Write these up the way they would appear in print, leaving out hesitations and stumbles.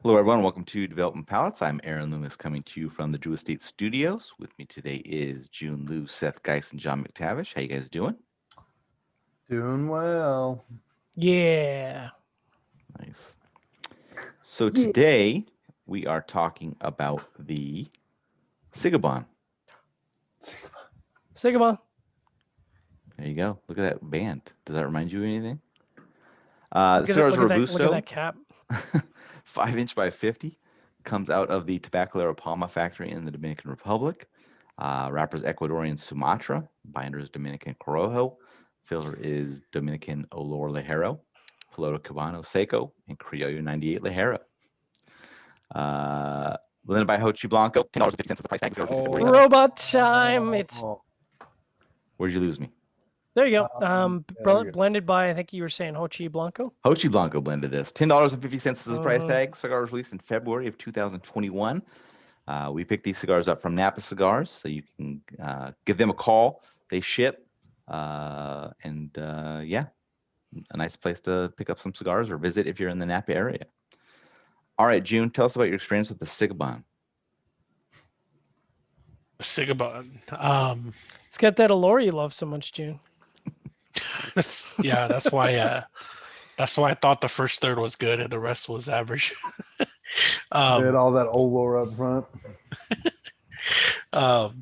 Hello, everyone. Welcome to Development Palates. I'm Aaron Loomis coming to you from the Drew Estate Studios. With me today is Jiunn, Lou, Seth Geis, and John McTavish. How you guys doing? Doing well. Yeah. Nice. So today we are talking about the Cigabon. Cigabon. There you go. Look at that band. Does that remind you of anything? The Look at, cigar's look, at that, look at Robusto, that cap. 5" by 50. Comes out of the Tabacalera Palma factory in the Dominican Republic. Wrapper's Ecuadorian Sumatra. Binder is Dominican Corojo. Filler is Dominican Olor Ligero. Piloto Cabano Seco. And Criollo 98 Ligero. Blended by Hochi Blanco. $10.50 is the price tag. Robot time. It's Where'd you lose me? there you go. there we go. Blended by, I think you were saying Hochi Blanco. Hochi Blanco blended this. $10.50 is the price Mhm. tag. Cigar was released in February of 2021. We picked these cigars up from Napa Cigars, so you can give them a call. They ship, and yeah, a nice place to pick up some cigars or visit if you're in the Napa area. All right, Jiunn, tell us about your experience with the Cigabon. Cigabon. It's got that allure you love so much, June. Yeah, that's why. That's why I thought the first third was good and the rest was average. They had all that old lore up front. So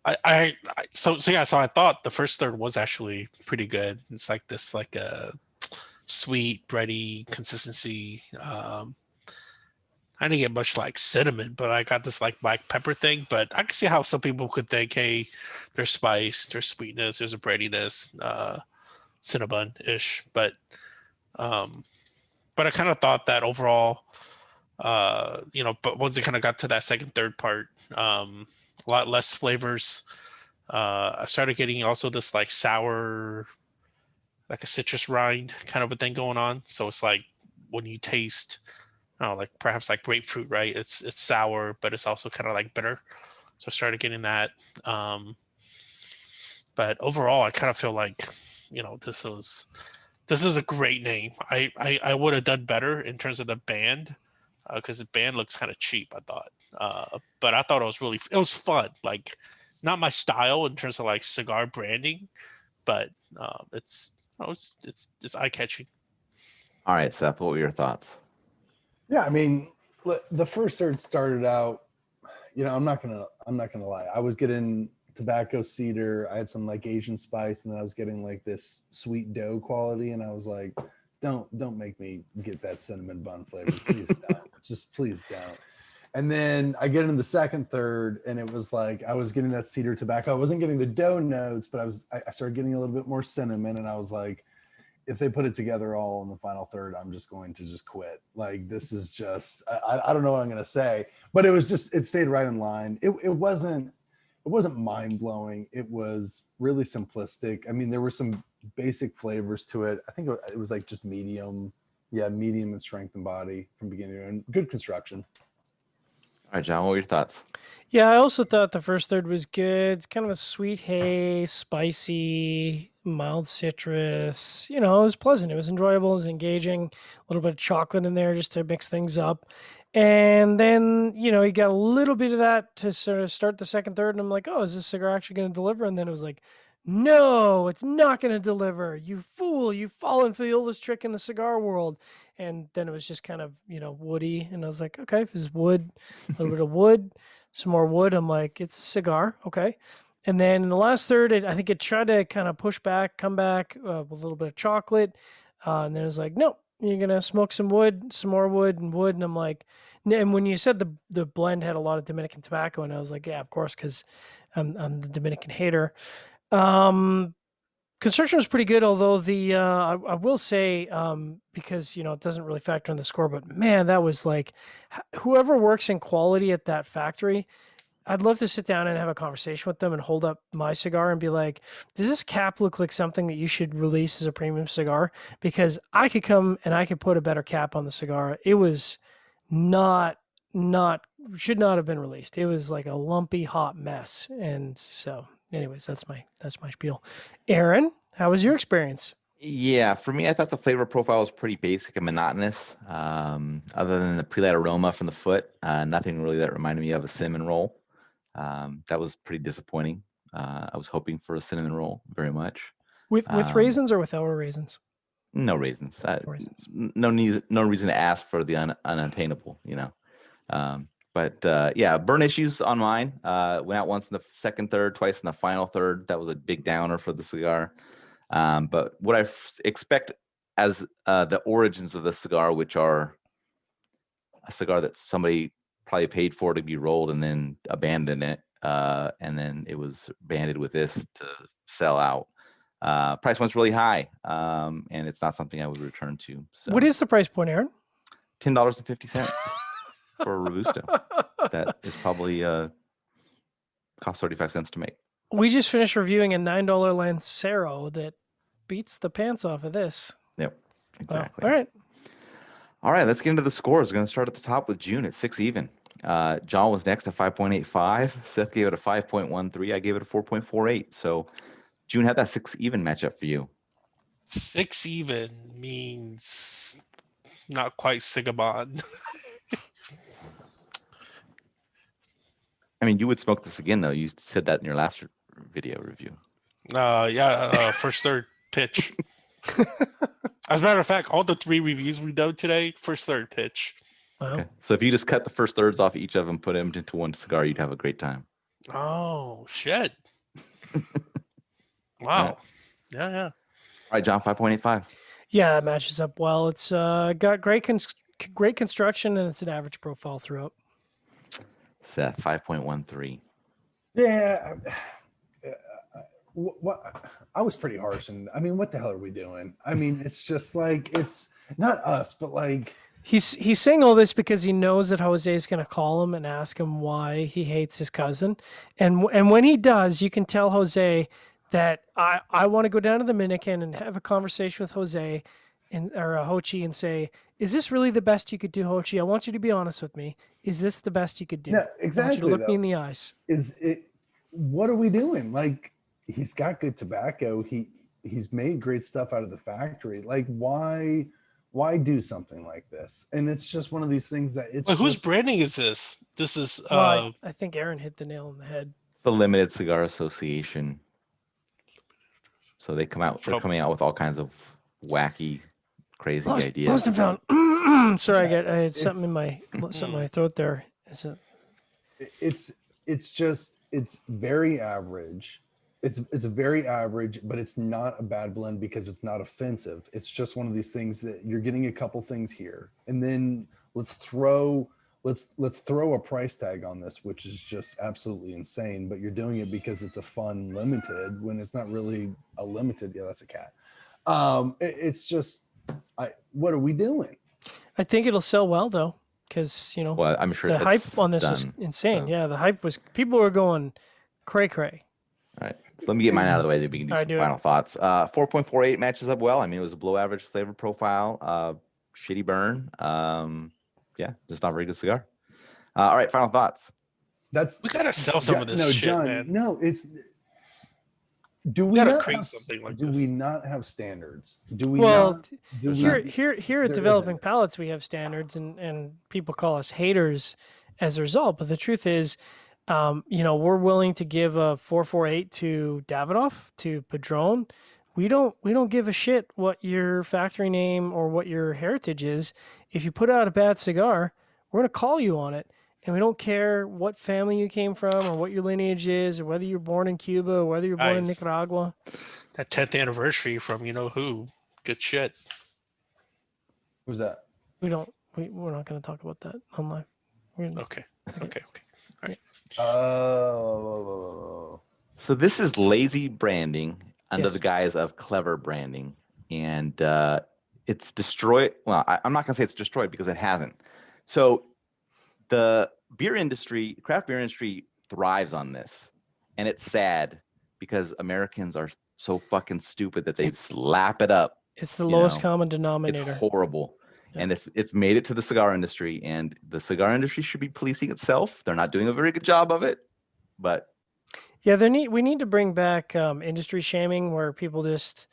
I thought the first third was actually pretty good. It's like this, like a sweet bready consistency. I didn't get much like cinnamon, but I got this like black pepper thing. But I can see how some people could think, hey, there's spice, there's sweetness, there's a breadiness, cinnamon-ish. But I kind of thought that overall, but once it kind of got to that second, third part, a lot less flavors. I started getting also this like sour, like a citrus rind kind of a thing going on. So it's like when you taste, I don't know, like perhaps like grapefruit, right? It's sour, but it's also kind of like bitter. So I started getting that. But overall, I kind of feel like, this is a great name. I would have done better in terms of the band, because the band looks kind of cheap, I thought. But I thought it was fun. Like, not my style in terms of like cigar branding, but it's eye catching. All right, Seth, what were your thoughts? Yeah, I mean, the first third started out. I'm not gonna lie. I was getting tobacco cedar. I had some like Asian spice, and then I was getting like this sweet dough quality, and I was like, don't make me get that cinnamon bun flavor, please don't. Just please don't. And then I get into the second third, and it was like I was getting that cedar tobacco. I wasn't getting the dough notes, but I started getting a little bit more cinnamon, and I was like, if they put it together all in the final third, I'm just going to just quit. Like, this is just, I don't know what I'm going to say, but it stayed right in line. It wasn't mind blowing. It was really simplistic. I mean, there were some basic flavors to it. I think it was like just medium in strength and body from beginning to end. Good construction. All right, John, what were your thoughts? Yeah, I also thought the first third was good. It's kind of a sweet haze, spicy, mild citrus. It was pleasant. It was enjoyable. It was engaging. A little bit of chocolate in there just to mix things up. And then, you got a little bit of that to sort of start the second third. And I'm like, oh, is this cigar actually going to deliver? And then it was like, no, it's not going to deliver. You fool. You've fallen for the oldest trick in the cigar world. And then it was just kind of, woody. And I was like, okay, this is wood, a little bit of wood, some more wood. I'm like, it's a cigar. Okay. And then in the last third, I think it tried to kind of push back, come back with a little bit of chocolate. And then it was like, no, you're going to smoke some wood, some more wood and wood. And I'm like, and when you said the blend had a lot of Dominican tobacco, and I was like, yeah, of course, because I'm the Dominican hater. Construction was pretty good, although I will say, because it doesn't really factor in the score, but man, that was like, whoever works in quality at that factory, I'd love to sit down and have a conversation with them and hold up my cigar and be like, does this cap look like something that you should release as a premium cigar? Because I could come and I could put a better cap on the cigar. It was not should not have been released. It was like a lumpy hot mess. And so anyways, that's my spiel. Aaron, how was your experience? Yeah, for me, I thought the flavor profile was pretty basic and monotonous. Other than the pre-light aroma from the foot, nothing really that reminded me of a cinnamon roll. That was pretty disappointing. I was hoping for a cinnamon roll very much. With Um, raisins or without raisins? No raisins. No raisins. No reason to ask for the unattainable, you know. Yeah, burn issues on mine. Went out once in the second third, twice in the final third. That was a big downer for the cigar. But what I expect as the origins of the cigar, which are a cigar that somebody probably paid for to be rolled and then abandoned it, and then it was banded with this to sell out. Price point's really high, and it's not something I would return to. So What is the price point, Aaron? $10.50 for a Robusto. That is probably cost 35 cents to make. We just finished reviewing a $9 Lancero that beats the pants off of this. Yep, Wow. exactly. All right. Let's get into the scores. We're going to start at the top with Jiunn at 6 even. John was next at 5.85. Seth gave it a 5.13. I gave it a 4.48. So Jiunn had that 6 even matchup for you. 6 even means not quite Cigabon. Uh, I mean, you would smoke this again, though. You said that in your last video review. First third pitch. As a matter of fact, all the 3 reviews we done today, first third pitch. Wow. Okay. So if you just cut the first thirds off each of them, put them into one cigar, you'd have a great time. Oh shit! Wow. Yeah. All right, John, 5.85. Yeah, it matches up well. It's got great construction, and it's an average profile throughout. Seth, 5.13. Yeah. What I was pretty harsh, and I mean, what the hell are we doing? I mean, it's just like, it's not us, but like, He's saying all this because he knows that Jose is going to call him and ask him why he hates his cousin, and when he does, you can tell Jose that I want to go down to the Dominican and have a conversation with Jose or Hochi and say, is this really the best you could do, Hochi? I want you to be honest with me. Is this the best you could do? no, I want exactly. you to look me though. in the eyes. Is it? What are we doing? Like, he's got good tobacco. He's made great stuff out of the factory. Like, why do something like this? And it's just one of these things that it's. Wait, whose just, branding is this? This is Well, I think Aaron hit the nail on the head. The Limited Cigar Association. So they're coming out with all kinds of wacky, crazy ideas. Lost and found. Sorry, I had something in it's- my throat there. It's very average. It's very average, but it's not a bad blend because it's not offensive. It's just one of these things that you're getting a couple things here, and then let's throw a price tag on this, which is just absolutely insane. But you're doing it because it's a fun limited when it's not really a limited. Yeah, that's a cat. It's just, what are we doing? I think it'll sell well though, because Well, I'm sure the hype it's on this was done, insane. so. Yeah, the hype was, people were going cray. All right. So let me get mine out of the way. Then we can do All right, some do it. final thoughts. 4.48 matches up well. I mean, it was a below average flavor profile. Shitty burn. Yeah, just not a very good cigar. All right, final thoughts. we gotta sell some of this no, shit, John, man. No, it's. Do we gotta not create have, something like do this. we not have standards? Do we Well, not? Do we Here at There Developing isn't. Palates, we have standards, and people call us haters as a result. But the truth is, we're willing to give a 448 to Davidoff, to Padron. We don't give a shit what your factory name or what your heritage is. If you put out a bad cigar, we're gonna call you on it, and we don't care what family you came from or what your lineage is or whether you're born in Cuba or whether you're born in Guys. Nicaragua. That 10th anniversary from you know who. Good shit. Who's that? We're not gonna talk about that online. Okay. Oh. So this is lazy branding under Yes. the guise of clever branding, and it's destroyed. Well, I'm not going to say it's destroyed because it hasn't. So the craft beer industry thrives on this, and it's sad because Americans are so fucking stupid that they It's- slap it up. It's the You lowest know, common denominator. It's horrible. Yeah. And it's made it to the cigar industry, and the cigar industry should be policing itself. They're not doing a very good job of it, but Yeah, we need to bring back industry shaming where people just,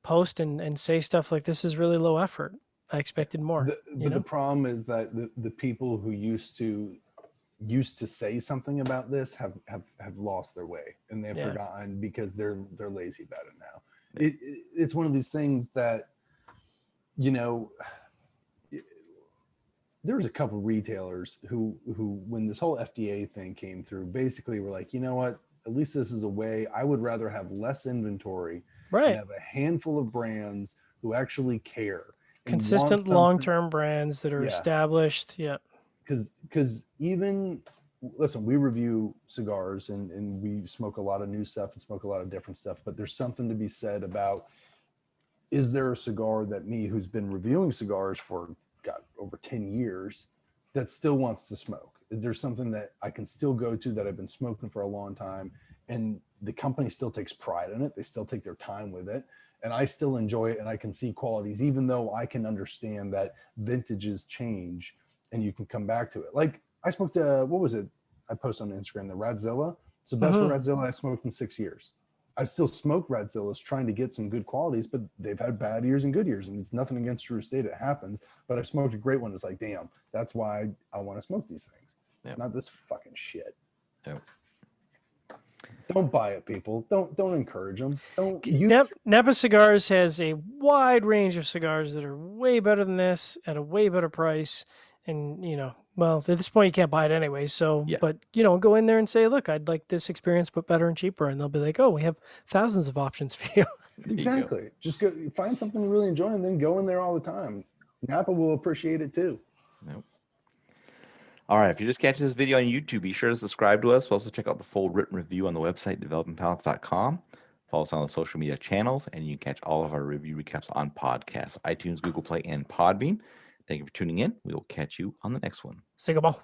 post and say stuff like this is really low effort. I expected more. But the problem is that the people who used to say something about this have lost their way, and they've forgotten because they're lazy about it now. It's one of these things that, there was a couple retailers who when this whole FDA thing came through, basically were like, you know what, at least this is a way. I would rather have less inventory and have a handful of brands who actually care. Consistent long-term brands that are established. Yeah. Because even, listen, we review cigars and we smoke a lot of new stuff and smoke a lot of different stuff, but there's something to be said about, is there a cigar that me, who's been reviewing cigars for over 10 years, that still wants to smoke? Is there something that I can still go to that I've been smoking for a long time, and the company still takes pride in it, they still take their time with it, and I still enjoy it, and I can see qualities, even though I can understand that vintages change and you can come back to it. Like I smoked what was it I posted on Instagram, the Radzilla. It's the best Radzilla I smoked in 6 years. I still smoke Radzillas trying to get some good qualities, but they've had bad years and good years, and it's nothing against True Estate. It happens, but I smoked a great one. It's like, damn, that's why I want to smoke these things. Not this fucking shit. Don't buy it, people. Don't encourage them. Napa Cigars has a wide range of cigars that are way better than this at a way better price. And, well, at this point you can't buy it anyway. So, but, go in there and say, look, I'd like this experience, but better and cheaper. And they'll be like, oh, we have thousands of options for you. Exactly. Just go find something you really enjoy and then go in there all the time. Napa will appreciate it too. All right. If you're just catching this video on YouTube, be sure to subscribe to us. Also check out the full written review on the website, developingpalates.com. Follow us on the social media channels, and you can catch all of our review recaps on podcasts, iTunes, Google Play, and Podbean. Thank you for tuning in. We will catch you on the next one. Cigabon.